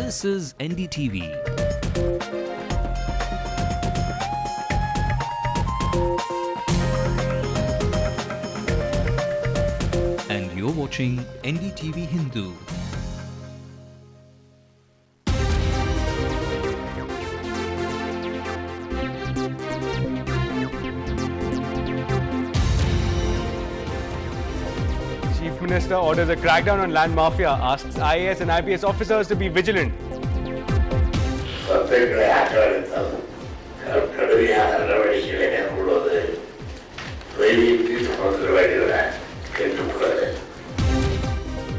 This is NDTV. And you're watching NDTV Hindu. Chief Minister orders a crackdown on land mafia, asks IAS and IPS officers to be vigilant.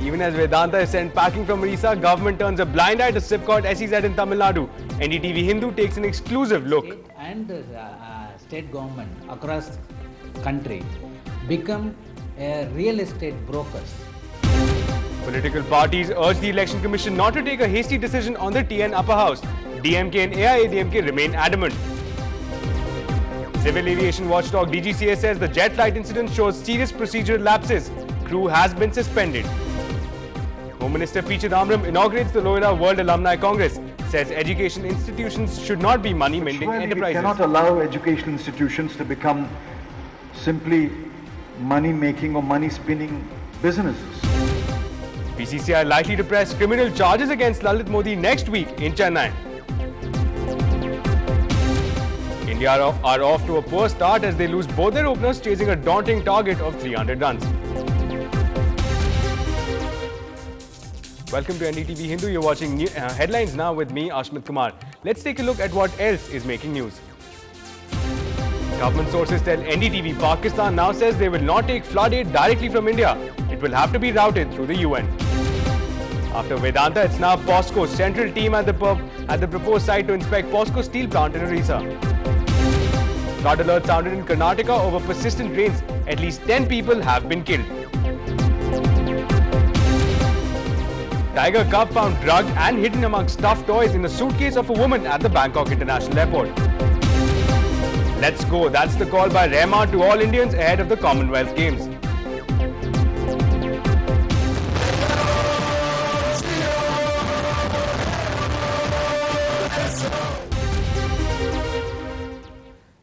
Even as Vedanta is sent packing from Orissa, government turns a blind eye to SIPCOT SEZ in Tamil Nadu. NDTV Hindu takes an exclusive look. And state government across country become real estate brokers. Political parties urge the Election Commission not to take a hasty decision on the TN upper house. DMK and AIADMK remain adamant. Civil Aviation Watchdog DGCA says the jet flight incident shows serious procedural lapses. Crew has been suspended. Home Minister P. Chidambaram inaugurates the Loyola World Alumni Congress. Says education institutions should not be money-minting enterprises. We cannot allow education institutions to become simply money-making or money-spinning businesses. BCCI likely to press criminal charges against Lalit Modi next week in Chennai. India are off to a poor start as they lose both their openers, chasing a daunting target of 300 runs. Welcome to NDTV Hindu. You're watching headlines now with me, Ashmit Kumar. Let's take a look at what else is making news. Government sources tell NDTV Pakistan now says they will not take flood aid directly from India. It will have to be routed through the UN. After Vedanta, it's now POSCO's central team at the proposed site to inspect POSCO steel plant in Orissa. Flood alert sounded in Karnataka over persistent rains. At least 10 people have been killed. Tiger cub found drugged and hidden among stuffed toys in a suitcase of a woman at the Bangkok International Airport. Let's go. That's the call by Rahman to all Indians ahead of the Commonwealth Games.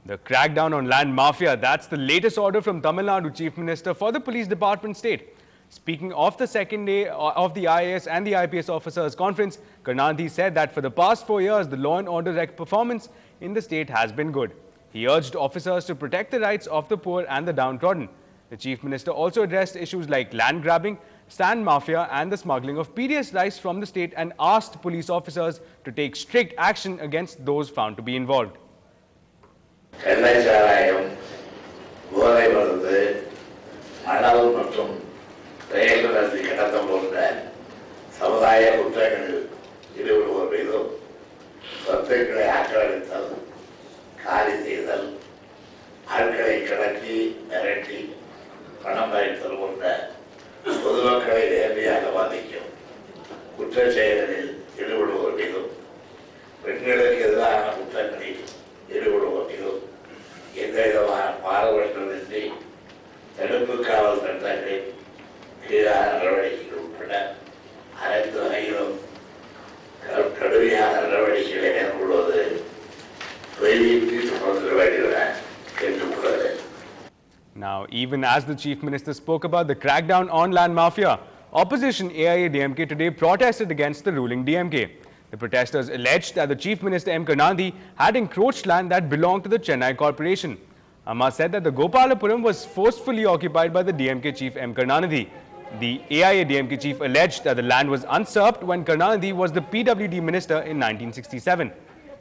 The crackdown on land mafia, that's the latest order from Tamil Nadu Chief Minister for the Police Department State. Speaking of the second day of the IAS and the IPS officers conference, Karunanidhi said that for the past 4 years, the law and order performance in the state has been good. He urged officers to protect the rights of the poor and the downtrodden. The Chief Minister also addressed issues like land grabbing, stand mafia and the smuggling of PDS rice from the state and asked police officers to take strict action against those found to be involved. Now, even as the Chief Minister spoke about the crackdown on land mafia, opposition AIADMK today protested against the ruling DMK. The protesters alleged that the Chief Minister M. Karunanidhi had encroached land that belonged to the Chennai Corporation. Amma said that the Gopalapuram was forcefully occupied by the DMK Chief M. Karunanidhi. The AIADMK chief alleged that the land was usurped when Karunanidhi was the PWD minister in 1967.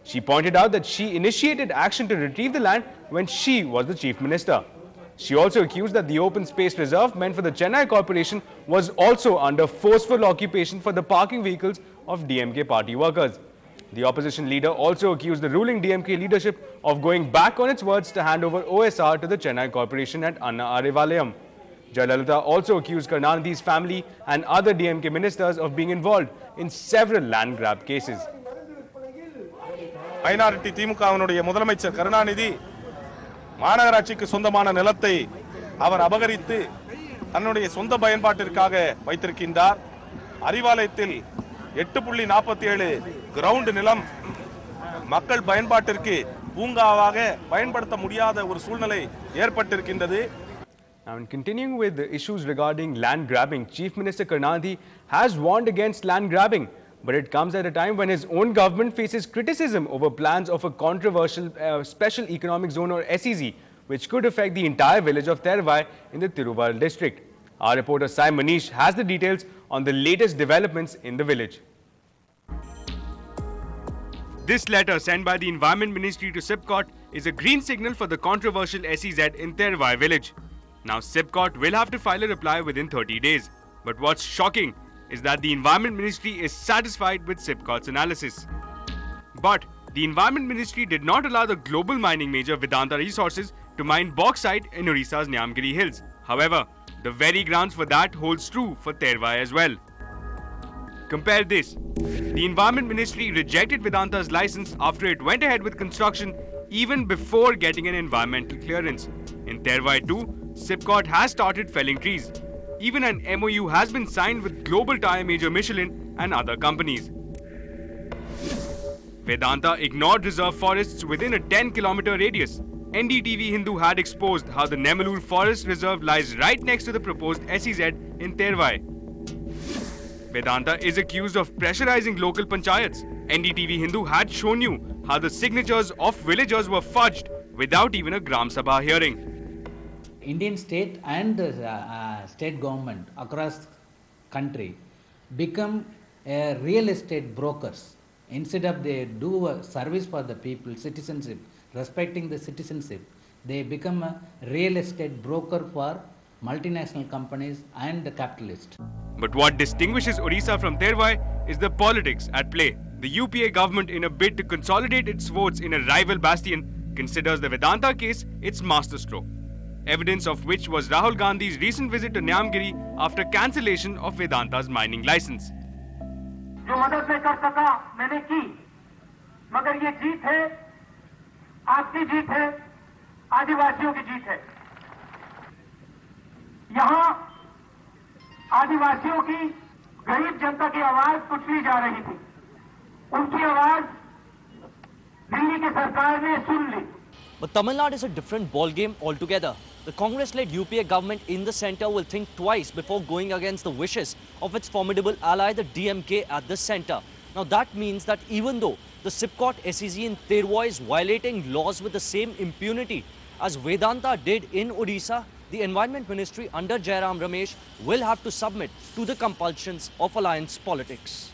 She pointed out that she initiated action to retrieve the land when she was the chief minister. She also accused that the open space reserve meant for the Chennai Corporation was also under forceful occupation for the parking vehicles of DMK party workers. The opposition leader also accused the ruling DMK leadership of going back on its words to hand over OSR to the Chennai Corporation at Anna Arivalayam. Jayalalitha also accused Karunanidhi's family and other DMK ministers of being involved in several land grab cases. Minority திமுகவினுடைய முதலமைச்சர் கருணாநிதி மாநகராட்சிக்கு சொந்தமான நிலத்தை அவர் அபகரித்து தன்னுடைய சொந்த பயன்பாட்டிற்காக வைத்திருக்கின்றார். அறிவாலயத்தில் 8.47 கிரவுண்ட் நிலம் மக்கள் பயன்பாட்டிற்கு பூங்காவாக பயன்படுத்த முடியாத ஒரு சூழ்நிலை ஏற்பட்டிருக்கின்றது. Now, in continuing with the issues regarding land grabbing, Chief Minister Karunanidhi has warned against land grabbing, but it comes at a time when his own government faces criticism over plans of a controversial Special Economic Zone or SEZ, which could affect the entire village of Thervai in the Tiruvallur district. Our reporter Sai Manish has the details on the latest developments in the village. This letter sent by the Environment Ministry to SIPCOT is a green signal for the controversial SEZ in Thervai village. Now, SIPCOT will have to file a reply within 30 days. But what's shocking is that the Environment Ministry is satisfied with SIPCOT's analysis. But the Environment Ministry did not allow the global mining major Vedanta Resources to mine bauxite in Odisha's Nyamgiri Hills. However, the very grounds for that holds true for Thervai as well. Compare this. The Environment Ministry rejected Vedanta's license after it went ahead with construction even before getting an environmental clearance. In Thervai too, SIPCOT has started felling trees. Even an MOU has been signed with global tyre major Michelin and other companies. Vedanta ignored reserve forests within a 10-kilometer radius. NDTV Hindu had exposed how the Nemalur Forest Reserve lies right next to the proposed SEZ in Thervai. Vedanta is accused of pressurizing local panchayats. NDTV Hindu had shown you how the signatures of villagers were fudged without even a Gram Sabha hearing. Indian state and state government across country become real estate brokers. Instead of they do a service for the people, citizenship, respecting the citizenship, they become a real estate broker for multinational companies and the capitalists. But what distinguishes Odisha from Thervai is the politics at play. The UPA government, in a bid to consolidate its votes in a rival bastion, considers the Vedanta case its masterstroke. Evidence of which was Rahul Gandhi's recent visit to Nyamgiri after cancellation of Vedanta's mining license. जो मदद में कर सका मैंने की, मगर ये जीत है, आपकी जीत है, आदिवासियों की जीत है। यहाँ आदिवासियों की गरीब जनता की आवाज कुचली जा रही थी, उनकी आवाज दिल्ली की सरकार ने सुन ली। But Tamil Nadu is a different ball game altogether. The Congress-led UPA government in the centre will think twice before going against the wishes of its formidable ally, the DMK, at the centre. Now that means that even though the SIPCOT SEZ in Thervai is violating laws with the same impunity as Vedanta did in Odisha, the Environment Ministry under Jairam Ramesh will have to submit to the compulsions of alliance politics.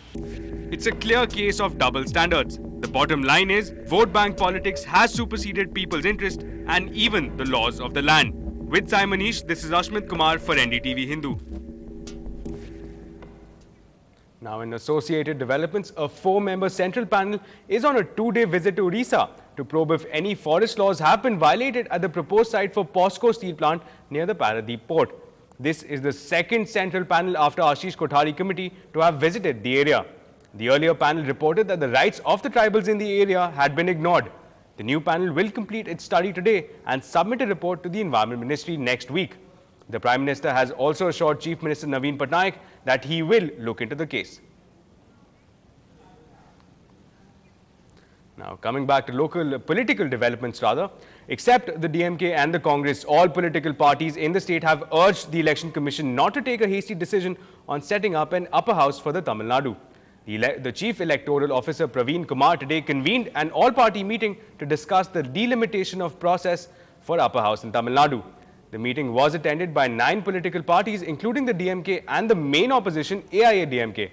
It's a clear case of double standards. The bottom line is, vote bank politics has superseded people's interest and even the laws of the land. With Sai Manish, this is Ashmit Kumar for NDTV Hindu. Now, in associated developments, a 4-member central panel is on a 2-day visit to Odisha to probe if any forest laws have been violated at the proposed site for POSCO steel plant near the Paradeep port. This is the second central panel after Ashish Kothari committee to have visited the area. The earlier panel reported that the rights of the tribals in the area had been ignored. The new panel will complete its study today and submit a report to the Environment Ministry next week. The Prime Minister has also assured Chief Minister Naveen Patnaik that he will look into the case. Now, coming back to local political developments rather, except the DMK and the Congress, all political parties in the state have urged the Election Commission not to take a hasty decision on setting up an upper house for the Tamil Nadu. The Chief Electoral Officer Praveen Kumar today convened an all-party meeting to discuss the delimitation of process for upper house in Tamil Nadu. The meeting was attended by 9 political parties, including the DMK and the main opposition, AIADMK.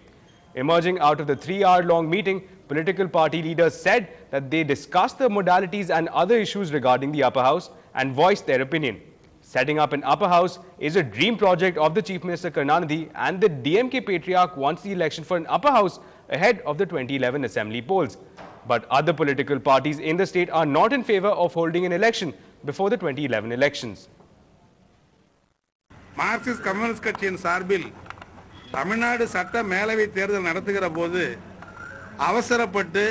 Emerging out of the 3-hour-long meeting, political party leaders said that they discussed the modalities and other issues regarding the upper house and voiced their opinion. Setting up an upper house is a dream project of the Chief Minister Karunanidhi, and the DMK patriarch wants the election for an upper house ahead of the 2011 assembly polls. But other political parties in the state are not in favor of holding an election before the 2011 elections. Marxist communist கட்சியின் சார்பில் தமிழ்நாடு சட்ட மேலவை தேர்தல் நடத்துகிற போது அவசரப்பட்டு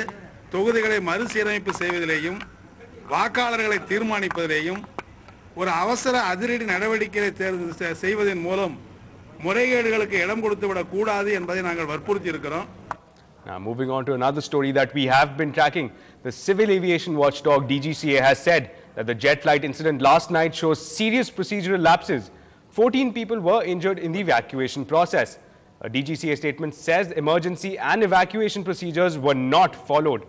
தொகுதிகளை மறுசீரமைப்பு செய்வதிலேயும் வாக்காளர்களை தீர்மானிப்பதிலேயும் ஒரு அவசர அதிரடி நடவடிக்கைகளை செய்வதன் மூலம் முறைகேடுகளுக்கு இடம் கொடுத்து விடக்கூடாது என்பதை நாங்கள் வற்புறுத்தி இருக்கிறோம். Now, moving on to another story that we have been tracking, the civil aviation watchdog DGCA has said that the jet flight incident last night shows serious procedural lapses. 14 people were injured in the evacuation process. A DGCA statement says emergency and evacuation procedures were not followed.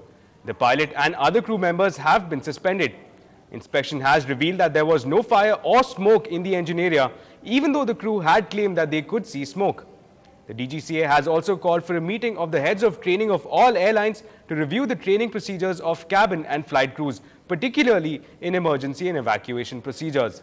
The pilot and other crew members have been suspended. Inspection has revealed that there was no fire or smoke in the engine area, even though the crew had claimed that they could see smoke. The DGCA has also called for a meeting of the heads of training of all airlines to review the training procedures of cabin and flight crews, particularly in emergency and evacuation procedures.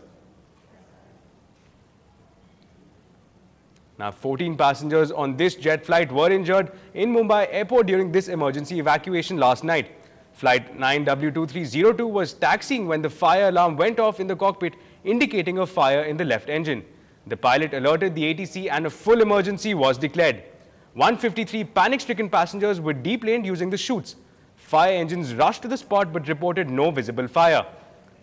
Now, 14 passengers on this jet flight were injured in Mumbai airport during this emergency evacuation last night. Flight 9W2302 was taxiing when the fire alarm went off in the cockpit, indicating a fire in the left engine. The pilot alerted the ATC and a full emergency was declared. 153 panic-stricken passengers were deplaned using the chutes. Fire engines rushed to the spot but reported no visible fire.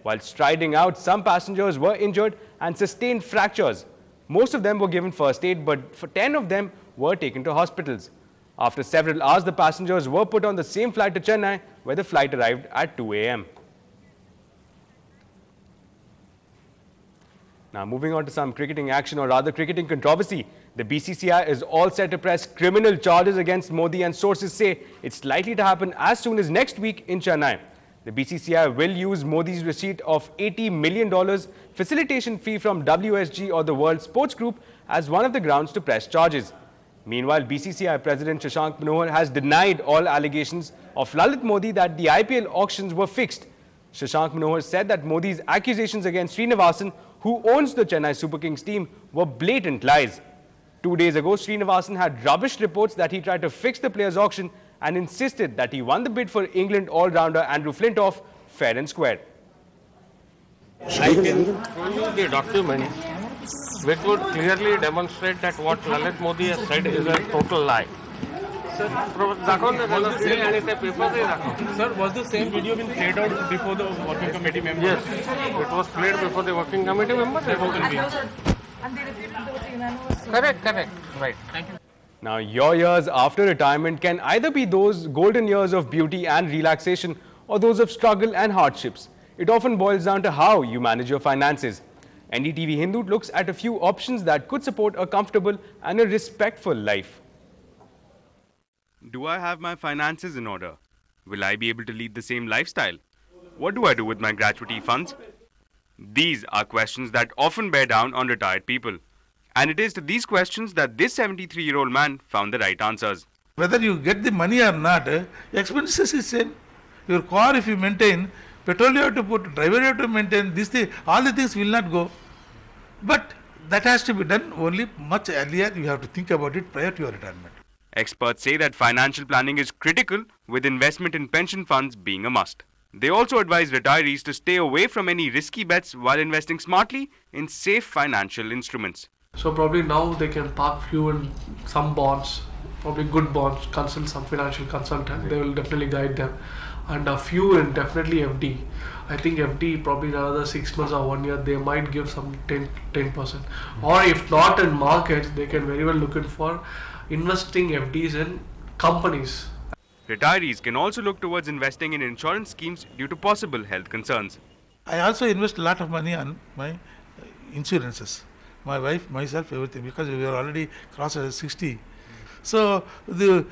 While striding out, some passengers were injured and sustained fractures. Most of them were given first aid, but 10 of them were taken to hospitals. After several hours, the passengers were put on the same flight to Chennai, where the flight arrived at 2 a.m. Now, moving on to some cricketing action, or rather cricketing controversy. The BCCI is all set to press criminal charges against Modi, and sources say it's likely to happen as soon as next week in Chennai. The BCCI will use Modi's receipt of $80 million facilitation fee from WSG or the World Sports Group as one of the grounds to press charges. Meanwhile, BCCI President Shashank Manohar has denied all allegations of Lalit Modi that the IPL auctions were fixed. Shashank Manohar said that Modi's accusations against Srinivasan, who owns the Chennai Super Kings team, were blatant lies. 2 days ago, Srinivasan had rubbished reports that he tried to fix the players' auction and insisted that he won the bid for England all-rounder Andrew Flintoff fair and square. I can show you the document which would clearly demonstrate that what Lalit Modi has said is a total lie. Sir, was the same video been played out before the working committee members? Yes, it was played before the working committee members. Correct, right. Thank you. Now, your years after retirement can either be those golden years of beauty and relaxation or those of struggle and hardships. It often boils down to how you manage your finances. NDTV Hindu looks at a few options that could support a comfortable and a respectful life. Do I have my finances in order? Will I be able to lead the same lifestyle? What do I do with my gratuity funds? These are questions that often bear down on retired people. And it is to these questions that this 73-year-old man found the right answers. Whether you get the money or not, expenses is same. Your car, if you maintain, petrol you have to put, driver you have to maintain, this thing, all the things will not go. But that has to be done only much earlier. You have to think about it prior to your retirement. Experts say that financial planning is critical, with investment in pension funds being a must. They also advise retirees to stay away from any risky bets while investing smartly in safe financial instruments. So probably now they can park few in some bonds, probably good bonds, consult some financial consultant, they will definitely guide them. And a few in definitely FD. I think FD probably in another 6 months or 1 year, they might give some 10%. Or if not in markets, they can very well look in for investing FDs in companies. Retirees can also look towards investing in insurance schemes due to possible health concerns. I also invest a lot of money on my insurances. My wife, myself, everything, because we are already crossed 60. So the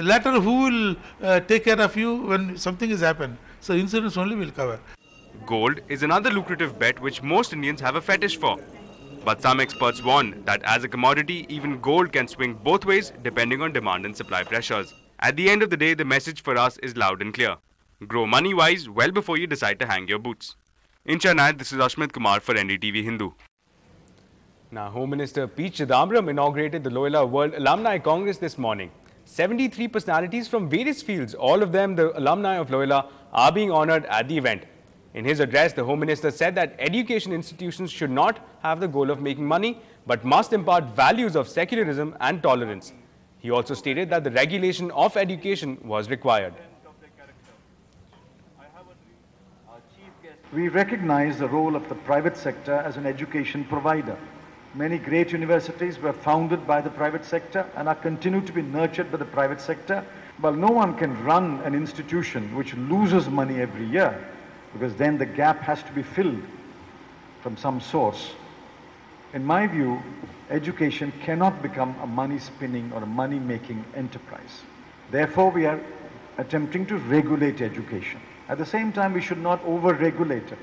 later who will take care of you when something has happened? So insurance only will cover. Gold is another lucrative bet which most Indians have a fetish for. But some experts warn that as a commodity, even gold can swing both ways depending on demand and supply pressures. At the end of the day, the message for us is loud and clear. Grow money-wise well before you decide to hang your boots. In Chennai, this is Ashmit Kumar for NDTV Hindu. Now, Home Minister P. Chidambaram inaugurated the Loyola World Alumni Congress this morning. 73 personalities from various fields, all of them the alumni of Loyola, are being honored at the event. In his address, the Home Minister said that education institutions should not have the goal of making money, but must impart values of secularism and tolerance. He also stated that the regulation of education was required. We recognize the role of the private sector as an education provider. Many great universities were founded by the private sector and are continued to be nurtured by the private sector. Well, no one can run an institution which loses money every year, because then the gap has to be filled from some source. In my view, education cannot become a money-spinning or a money-making enterprise. Therefore, we are attempting to regulate education. At the same time, we should not over-regulate it.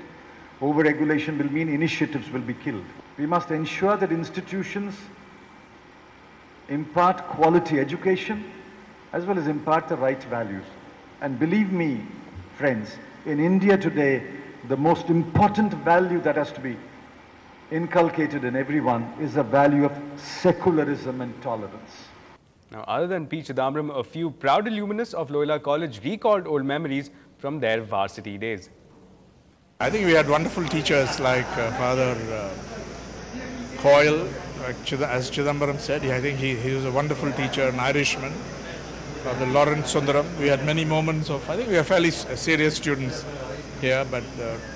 Over-regulation will mean initiatives will be killed. We must ensure that institutions impart quality education as well as impart the right values. And believe me, friends, in India today, the most important value that has to be inculcated in everyone is the value of secularism and tolerance. Now, other than P. Chidambaram, a few proud alumnus of Loyola College recalled old memories from their varsity days. I think we had wonderful teachers like Father Coyle, as Chidambaram said. I think he was a wonderful teacher, an Irishman. Father Lawrence Sundaram. We had many moments of, I think we were fairly serious students here, but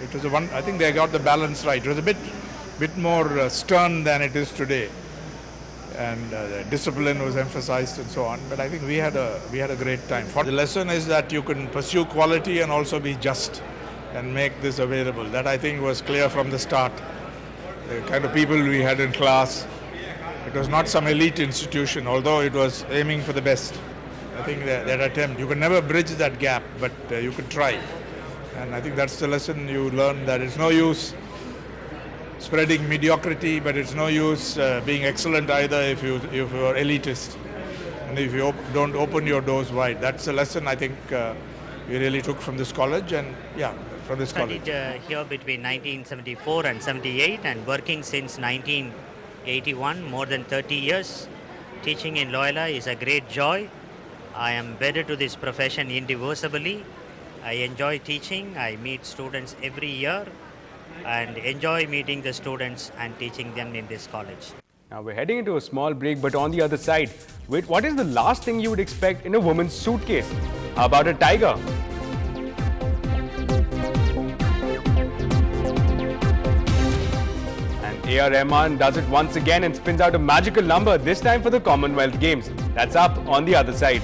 it was I think they got the balance right. It was a bit more stern than it is today, and discipline was emphasized and so on. But I think we had a great time. The lesson is that you can pursue quality and also be just and make this available. That I think was clear from the start. The kind of people we had in class, it was not some elite institution, although it was aiming for the best. I think that attempt, you can never bridge that gap, but you could try. And I think that's the lesson you learn, that it's no use spreading mediocrity, but it's no use being excellent either if you're elitist and if you don't open your doors wide. That's a lesson I think we really took from this college, and yeah, from this college. Studied here between 1974 and 78 and working since 1981, more than 30 years. Teaching in Loyola is a great joy. I am wedded to this profession indivisibly. I enjoy teaching. I meet students every year and enjoy meeting the students and teaching them in this college. Now we're heading into a small break, but on the other side, wait, what is the last thing you would expect in a woman's suitcase? How about a tiger? And A.R. Rahman does it once again and spins out a magical number, this time for the Commonwealth Games. That's up on the other side.